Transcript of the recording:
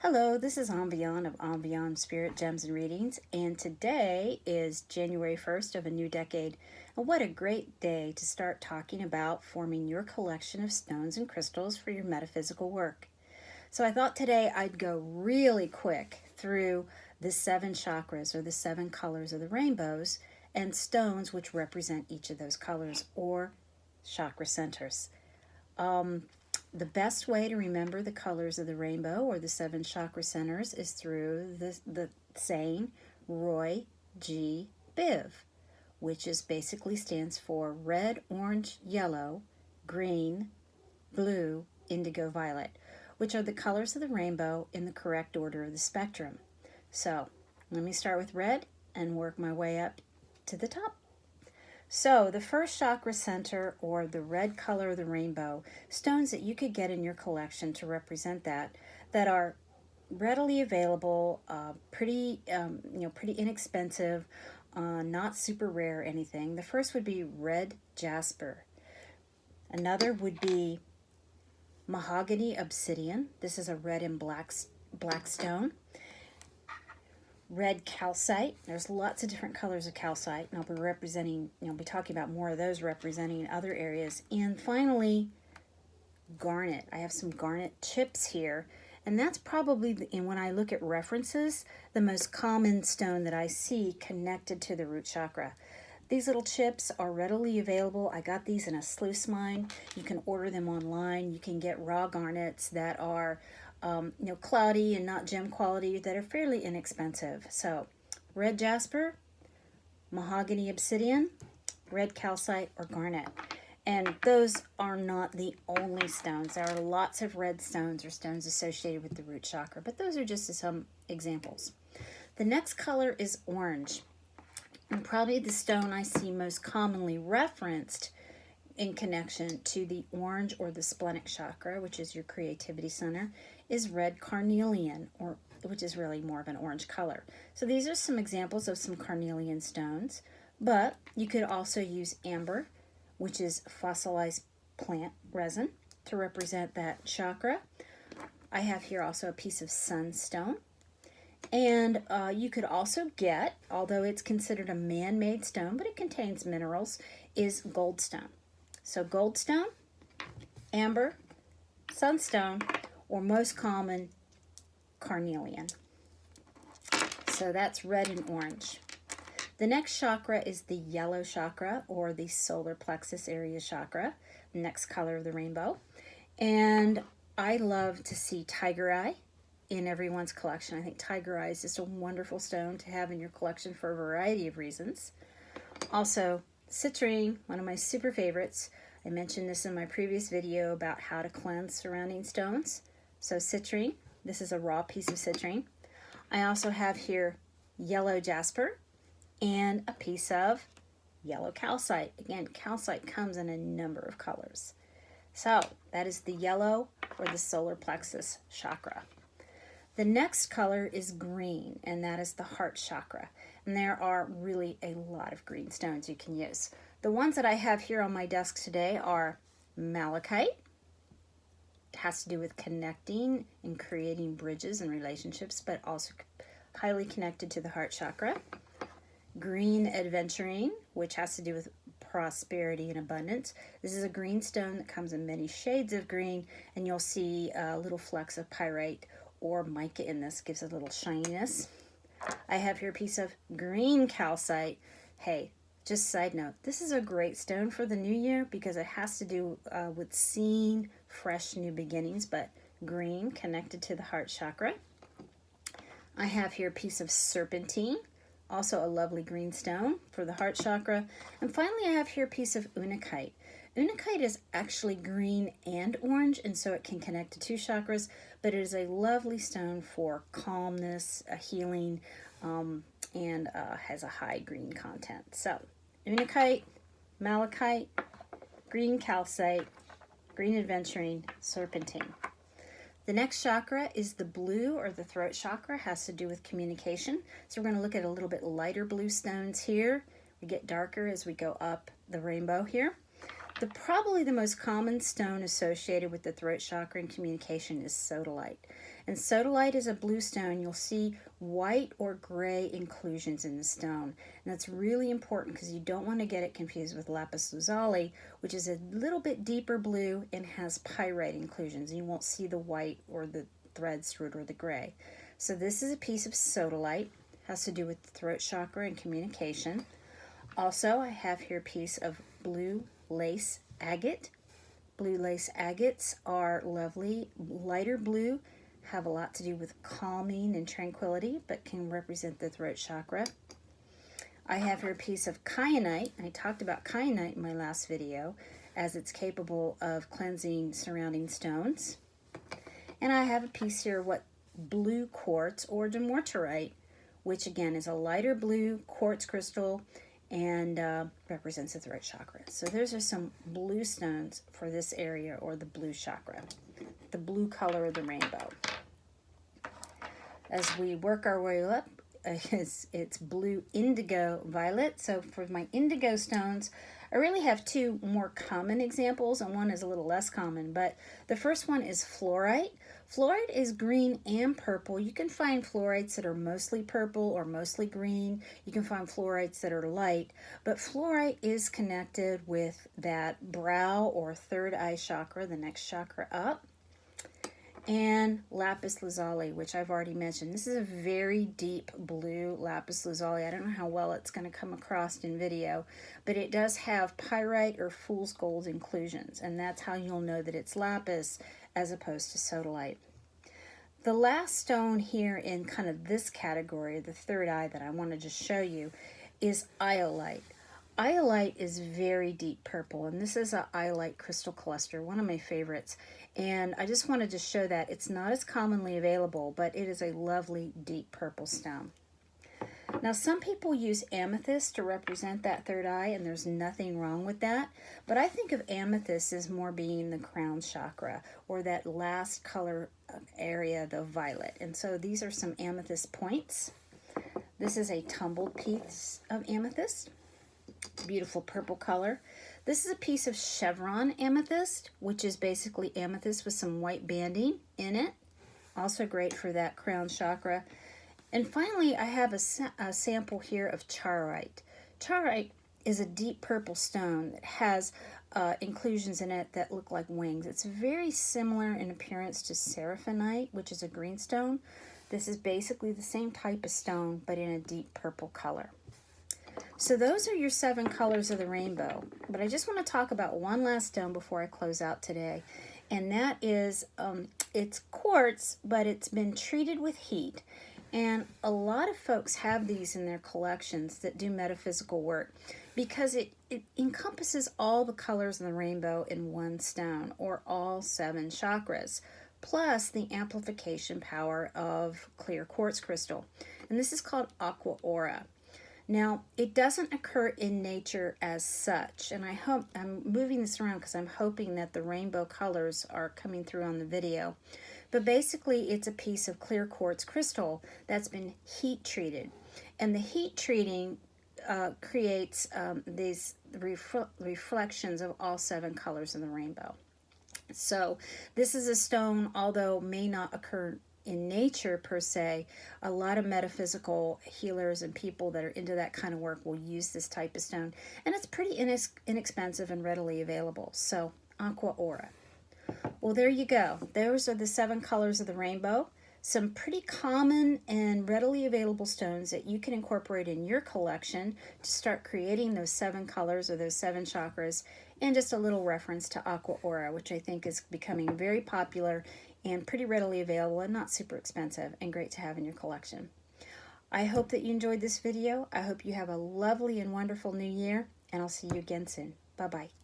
Hello, this is Ambion of Ambion Spirit Gems and Readings, and today is January 1st of a new decade. And what a great day to start talking about forming your collection of stones and crystals for your metaphysical work. So I thought today I'd go really quick through the 7 chakras or the 7 colors of the rainbows and stones which represent each of those colors or chakra centers. The best way to remember the colors of the rainbow or the 7 chakra centers is through the saying Roy G. Biv, which is basically stands for red, orange, yellow, green, blue, indigo, violet, which are the colors of the rainbow in the correct order of the spectrum. So let me start with red and work my way up to the top. So the first chakra center, or the red color of the rainbow, stones that you could get in your collection to represent that are readily available, pretty inexpensive, not super rare or anything. The first would be red jasper. Another would be mahogany obsidian. This is a red and black stone. Red calcite. There's lots of different colors of calcite, and I'll be talking about more of those representing other areas. And finally, garnet. I have some garnet chips here, and that's probably, and when I look at references, the most common stone that I see connected to the root chakra. These little chips are readily available. I got these in a sluice mine. You can order them online. You can get raw garnets that are cloudy and not gem quality, that are fairly inexpensive. So red jasper, mahogany obsidian, red calcite, or garnet. And those are not the only stones. There are lots of red stones or stones associated with the root chakra, but those are just some examples. The next color is orange. And probably the stone I see most commonly referenced in connection to the orange or the splenic chakra, which is your creativity center, is red carnelian, or which is really more of an orange color. So these are some examples of some carnelian stones, but you could also use amber, which is fossilized plant resin, to represent that chakra. I have here also a piece of sunstone. And you could also get, although it's considered a man-made stone, but it contains minerals, is goldstone. So goldstone, amber, sunstone, or most common, carnelian. So that's red and orange. The next chakra is the yellow chakra, or the solar plexus area chakra, the next color of the rainbow. And I love to see tiger eye in everyone's collection. I think tiger eye is just a wonderful stone to have in your collection for a variety of reasons. Also, citrine, one of my super favorites. I mentioned this in my previous video about how to cleanse surrounding stones. So citrine, this is a raw piece of citrine. I also have here yellow jasper and a piece of yellow calcite. Again, calcite comes in a number of colors. So that is the yellow or the solar plexus chakra. The next color is green, and that is the heart chakra. And there are really a lot of green stones you can use. The ones that I have here on my desk today are malachite. It has to do with connecting and creating bridges and relationships, but also highly connected to the heart chakra. Green adventurine, which has to do with prosperity and abundance. This is a green stone that comes in many shades of green, and you'll see little flecks of pyrite or mica in this, gives a little shininess. I have here a piece of green calcite. Hey, just side note, this is a great stone for the new year because it has to do with seeing fresh new beginnings, but green connected to the heart chakra. I have here a piece of serpentine, also a lovely green stone for the heart chakra. And finally, I have here a piece of unakite. Unakite is actually green and orange, and so it can connect to 2 chakras, but it is a lovely stone for calmness, healing, and has a high green content. So unakite, malachite, green calcite, green adventurine, serpentine. The next chakra is the blue, or the throat chakra, has to do with communication. So we're going to look at a little bit lighter blue stones here. We get darker as we go up the rainbow here. Probably the most common stone associated with the throat chakra and communication is sodalite. And sodalite is a blue stone. You'll see white or gray inclusions in the stone. And that's really important because you don't want to get it confused with lapis lazuli, which is a little bit deeper blue and has pyrite inclusions. And you won't see the white or the threads through it or the gray. So this is a piece of sodalite. Has to do with the throat chakra and communication. Also, I have here a piece of blue lace agate. Blue lace agates are lovely, lighter blue, have a lot to do with calming and tranquility, but can represent the throat chakra. I have here a piece of kyanite. I talked about kyanite in my last video, as it's capable of cleansing surrounding stones. And I have a piece here of what blue quartz or dumortierite, which again is a lighter blue quartz crystal and represents the throat chakra. So those are some blue stones for this area, or the blue chakra, the blue color of the rainbow. As we work our way up, it's blue, indigo, violet. So for my indigo stones, I really have two more common examples, and one is a little less common, but the first one is fluorite. Fluorite is green and purple. You can find fluorites that are mostly purple or mostly green. You can find fluorites that are light, but fluorite is connected with that brow or third eye chakra, the next chakra up, and lapis lazuli, which I've already mentioned. This is a very deep blue lapis lazuli. I don't know how well it's going to come across in video, but it does have pyrite or fool's gold inclusions, and that's how you'll know that it's lapis as opposed to sodalite. The last stone here in kind of this category, the third eye that I wanted to show you, is iolite. Iolite is very deep purple, and this is an iolite crystal cluster, one of my favorites. And I just wanted to show that it's not as commonly available, but it is a lovely deep purple stone. Now, some people use amethyst to represent that third eye, and there's nothing wrong with that. But I think of amethyst as more being the crown chakra, or that last color area, the violet. And so these are some amethyst points. This is a tumbled piece of amethyst. Beautiful purple color. This is a piece of chevron amethyst, which is basically amethyst with some white banding in it. Also great for that crown chakra. And finally, I have a sample here of charoite. Charoite is a deep purple stone that has inclusions in it that look like wings. It's very similar in appearance to seraphinite, which is a green stone. This is basically the same type of stone, but in a deep purple color. So those are your 7 colors of the rainbow. But I just want to talk about one last stone before I close out today. And that is, it's quartz, but it's been treated with heat. And a lot of folks have these in their collections that do metaphysical work because it encompasses all the colors of the rainbow in one stone, or all 7 chakras, plus the amplification power of clear quartz crystal. And this is called aqua aura. Now, it doesn't occur in nature as such, and I'm moving this around because I'm hoping that the rainbow colors are coming through on the video. But basically, it's a piece of clear quartz crystal that's been heat treated. And the heat treating creates these reflections of all 7 colors of the rainbow. So this is a stone, although may not occur in nature per se, a lot of metaphysical healers and people that are into that kind of work will use this type of stone. And it's pretty inexpensive and readily available. So, aqua aura. Well, there you go. Those are the 7 colors of the rainbow. Some pretty common and readily available stones that you can incorporate in your collection to start creating those 7 colors or those 7 chakras. And just a little reference to aqua aura, which I think is becoming very popular and pretty readily available and not super expensive and great to have in your collection. I hope that you enjoyed this video. I hope you have a lovely and wonderful new year, and I'll see you again soon. Bye-bye.